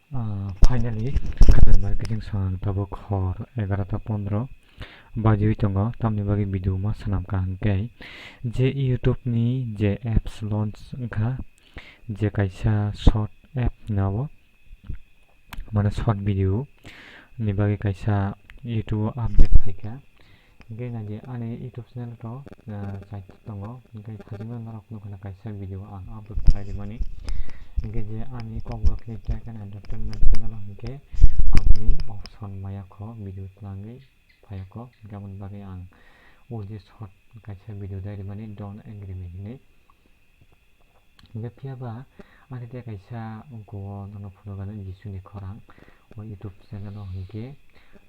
Finally, kanan marketing sang tabuk hor 11:15 bajui tongo tamni bagi video ma sanam ka hangkai je YouTube ni je apps launch ka je kaisa short app nawo mana short video ni bagi kaisa YouTube update haika ngai na je ani YouTube channel to site tongo ngai thajima narok no kana kaisa video ang upload khai mani ngai je ani kogrok ni kan entertainment channel hangke amni option maya kho video tlangai phayako gamon bagi ang uje short kaisa video dai mani don't angry me ni ngai piaba ani te kaisa go nono photo gana jisuni khorang o YouTube channel hangke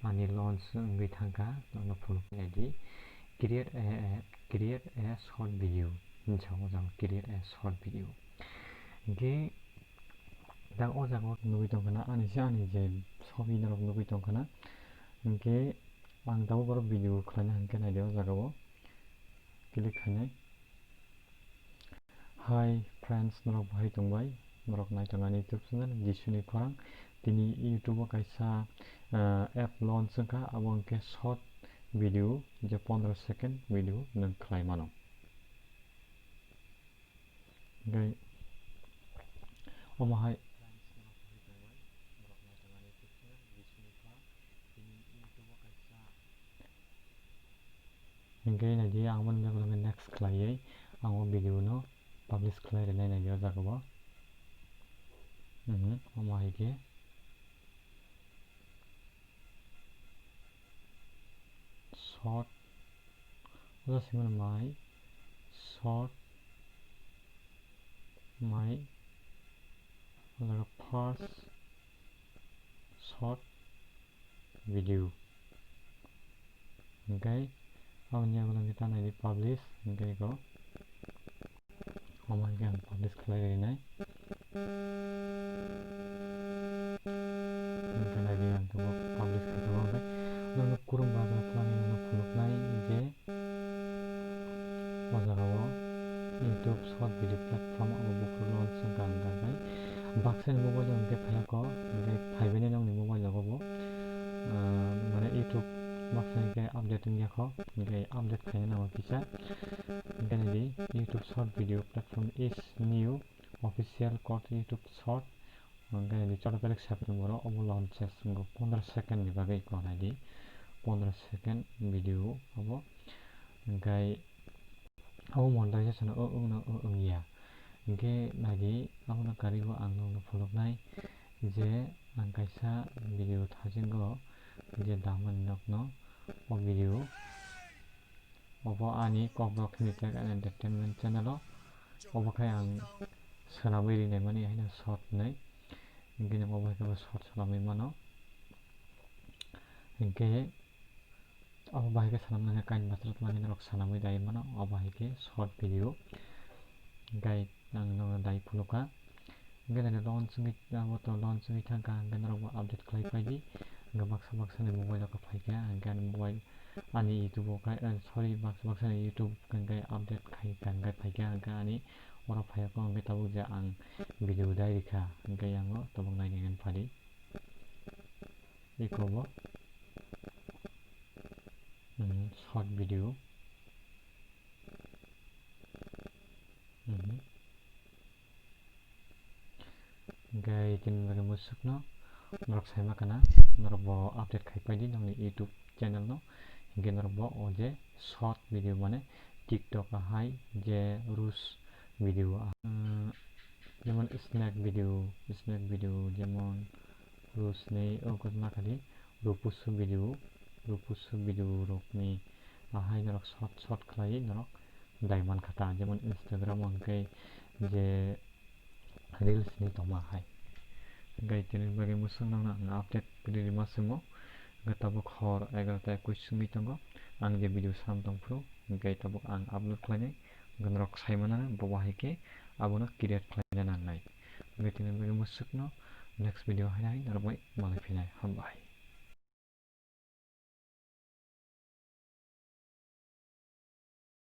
ani launch ngai thangka nono photo di create a short video jang create a short video ngai dang o jago nugui tongkana ani jani je sobi narok nugui tongkana nge ang dawo boro video khlaina hangke naide o jagao click khainai hi friends narok bhai tongbai narok nai tongani YouTube channel jisuni khorang tini YouTube kaisa app launch ka abong ke short video je 15 second video nang khlai mano ngai omahai ngai na dia amon jago next khlai ango video no publish khlai re nai dia jago omahai ke short oda simon mai short my first short video okay awalnya kalau kita nanti publish okay go yang publish kali ini mungkin lagi yang tuh publish kita okay lalu kurung bahasa pelan yang nufuluk naik je wajah YouTube short video platform atau buku launch sekarang kan baksen mobile yang ke payako ke payben yang ni mobile lago mana YouTube baksen ke update nya ko ke update kayaknya nama bisa kan di YouTube short video platform is new official code YouTube short kan di cara pelek siapa nomor omu launch sungguh 15 second ni bagai ikon di 15 second video apa kai aku monetization ya nge lagi aku nak kari go ang no follow nai je ang kaisa video thajingo je daman nok no o video obo ani kobrok ni tag entertainment channel obo kai ang sanabiri ne mani haina short nai nge no obo ka short salami mano nge obo bahai ka sanam na kain basrat mani nok sanami dai mano obo bahai ke short video gai nang no dai puluka ngai na launch ngi abo to launch ngi thangka ngai na update khlai paidi ngai baksa ni mobile ka phaika ngai mobile ani YouTube ka sorry baksa ni YouTube ngai update khai ngai phaika ngai ani ora phaya ko ngai tabu ja ang video dai rikha ngai yango tabang nai ngai phadi ikobo short video gai tin bagai musuk no norok sai makana norok bo update khai paidi nang YouTube channel no hingga norok bo oje short video mane TikTok hai je rus video যেমন snack video যেমন rus nei okot makali rupusu video rok ni hai norok short khlai norok daiman khata যেমন Instagram angkai je reels ni toma hai gai tin bagai musang nang update video masimo gatabuk hor 11:21 sungi tongo ang je video sam tongpro gai tabuk ang upload khlainai ganrok saimana bawahai ke abona create khlaina nangnai gai tin bagai musuk no next video hai narbai malai phinai hambai